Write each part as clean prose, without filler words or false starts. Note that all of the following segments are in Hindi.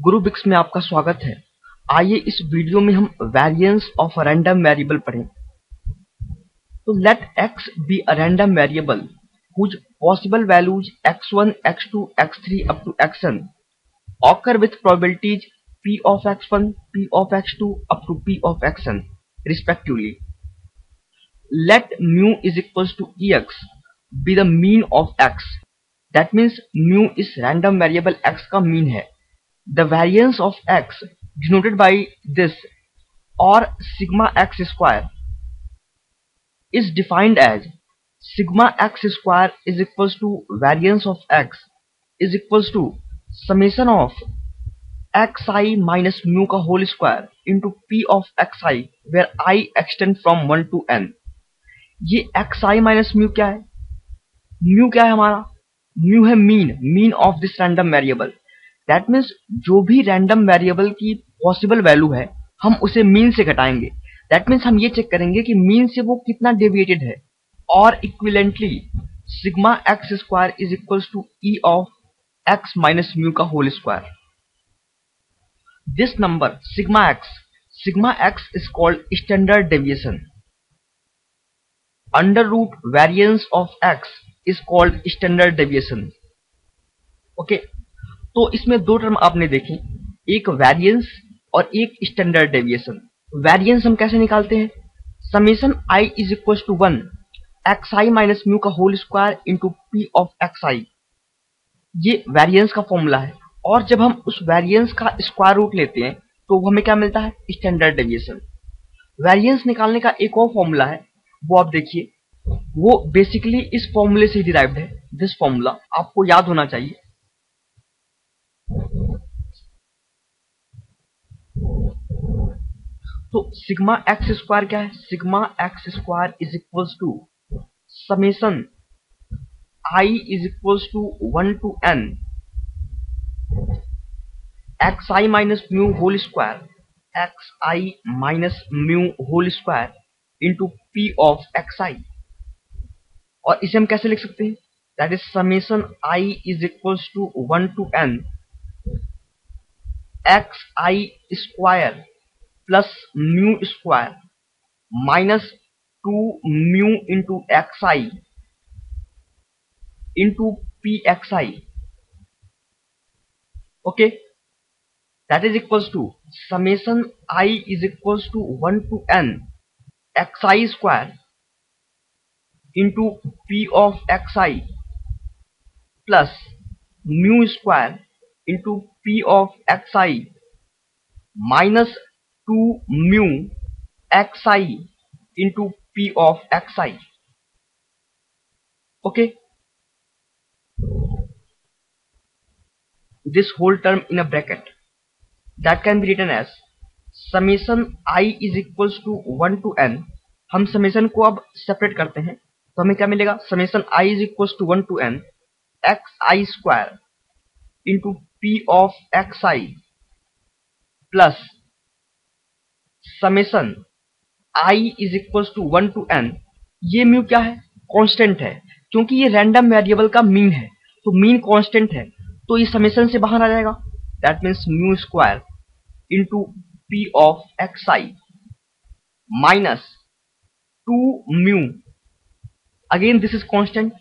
गुरु बिक्स में आपका स्वागत है। आइए इस वीडियो में हम वेरिएंस ऑफ रैंडम वेरिएबल पढ़ें। तो let x be a random variable whose possible values x1, x2, x3 up to xn occur with probabilities p of x1, p of x2 up to p of xn respectively. Let mu is equals to ex be the mean of x. That means mu इस random variable x का mean है। The variance of x denoted by this or sigma x square is defined as sigma x square is equals to variance of x is equals to summation of xi minus mu का whole square into p of xi where I extend from 1 to n। ये xi minus mu क्या है? mu क्या है हमारा? mu है mean of this random variable। That means जो भी रैंडम वेरिएबल की पॉसिबल वैल्यू है हम उसे मीन से घटाएंगे। दैट मीन्स हम ये चेक करेंगे कि मीन से वो कितना डेविएटेड है। और equivalently sigma x square is equals to e of x minus mu का whole square. This number sigma x is called standard deviation. Under root variance of x is called standard deviation. Okay, तो इसमें दो टर्म आपने देखे, एक वेरिएंस और एक स्टैंडर्ड डेविएशन। वेरिएंस हम कैसे निकालते हैं? Summation i is equal to 1 x i minus mu का whole square into p of x i, ये वेरिएंस का फॉर्मूला है। और जब हम उस वेरिएंस का स्क्वायर रूट लेते हैं तो हमें क्या मिलता है? Standard deviation. वेरिएंस निकालने का एक और फॉर्मूला है, वो आप देखिए, वो बेसिकली इस फॉर्मूले से डिराइव्ड है। दिस फॉर्मूला आपको याद होना चाहिए। तो सिग्मा एक्स स्क्वायर क्या है? Sigma x square is equals to summation i is equals to 1 to n x i minus mu whole square x i minus mu whole square into p of x i. और इसे हम कैसे लिख सकते हैं? That is summation i is equals to 1 to n x i square plus mu square minus 2 mu into x i into p x i. Okay, that is equals to summation i is equals to 1 to n x i square into p of x i plus mu square into p of x i minus 2 mu x i into p of x i. Okay, this whole term in a bracket that can be written as summation I is equals to 1 to n। हम समेशन को अब सेपरेट करते हैं तो हमें क्या मिलेगा? Summation I is equals to 1 to n x i square into p of x i plus summation I is equals to 1 to n। ये म्यू क्या है? कांस्टेंट है, क्योंकि ये रैंडम वेरिएबल का मीन है, तो मीन कांस्टेंट है तो ये समेशन से बाहर आ जाएगा। That means mu square into p of x i minus 2 mu, again this is constant,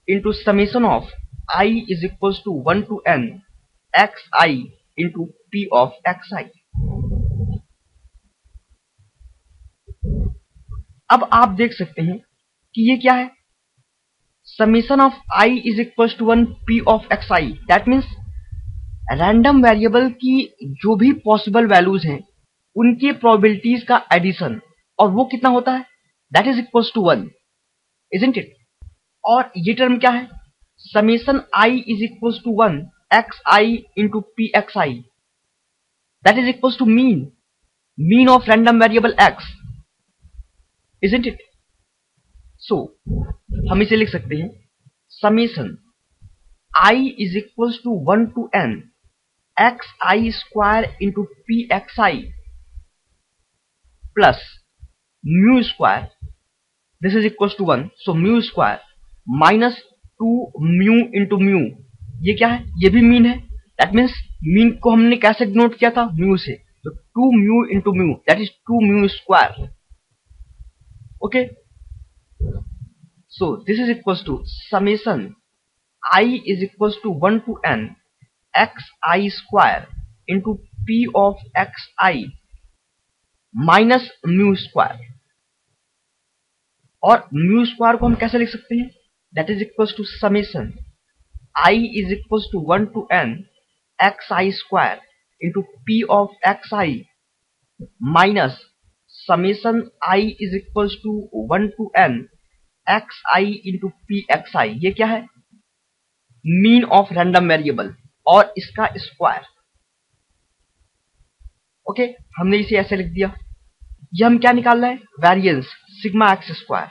into summation of i is equals to 1 to n x i into p of x i. अब आप देख सकते हैं कि ये क्या है? Summation of i is equal to 1 p of x i. That means random variable की जो भी पॉसिबल वैल्यूज हैं उनके प्रोबेबिलिटीज का एडिशन, और वो कितना होता है? That is equal to 1, isn't it? और ये टर्म क्या है? Summation i is equal to 1 x i into p x i, that is equal to mean of random variable x, isn't it? So हम इसे लिख सकते हैं summation i is equals to 1 to n x i square into p x i plus mu square, this is equals to 1, so mu square minus 2 mu into mu, ये क्या है? ये भी मीन है। दैट मीन्स मीन को हमने कैसे डिनोट किया था? म्यू से। तो 2 mu into mu, that is 2 mu square. Okay, so this is equal to summation I is equals to 1 to n xi square into p of xi minus mu square. और म्यू स्क्वायर को हम कैसे लिख सकते हैं? That is equal to summation I is equals to 1 to n xi square into p of xi minus summation I is equals to 1 to n xi into p xi। ये क्या है? मीन ऑफ रैंडम वेरिएबल और इसका स्क्वायर। ओके, हमने इसे ऐसे लिख दिया। ये हम क्या निकाल रहे हैं? Variance sigma x square.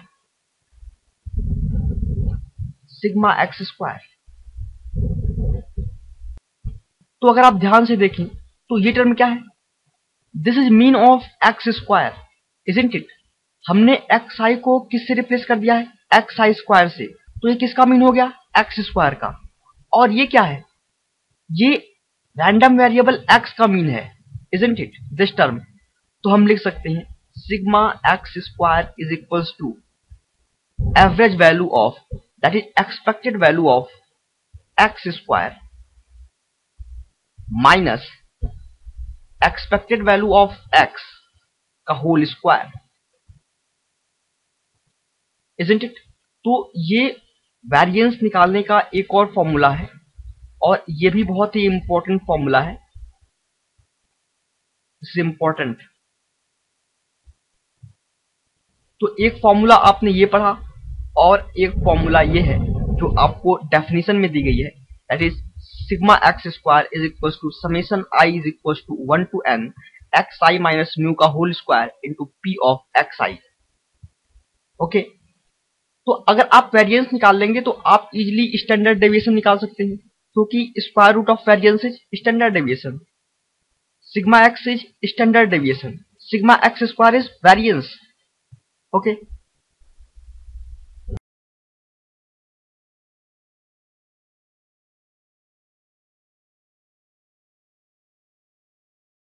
Sigma x square. तो अगर आप ध्यान से देखें तो ये टर्म क्या है? This is mean of x square, isn't it? हमने एक्स आई को किससे रिप्लेस कर दिया है? एक्स आई स्क्वायर से। तो ये किसका मीन हो गया? एक्स स्क्वायर का। और ये क्या है? ये रैंडम वेरिएबल एक्स का मीन है, इजंट इट, दिस टर्म? तो हम लिख सकते हैं sigma x square is equals to average value of, that is expected value of x square minus expected value of x का होल स्क्वायर, इजंट इट? तो ये वेरिएंस निकालने का एक और फॉर्मूला है और ये भी बहुत ही इंपॉर्टेंट फॉर्मूला है। This is important. तो एक फॉर्मूला आपने ये पढ़ा और एक फॉर्मूला ये है जो आपको डेफिनेशन में दी गई है, that is sigma x square is equal to summation i is equal to 1 to n x i minus mu का whole square into p of x i. Okay, तो अगर आप वेरिएंस निकाल लेंगे तो आप इजिली स्टैंडर्ड डेविएशन निकाल सकते हैं, क्योंकि square root of variance is standard deviation. Sigma x is standard deviation, sigma x square is variance. Okay,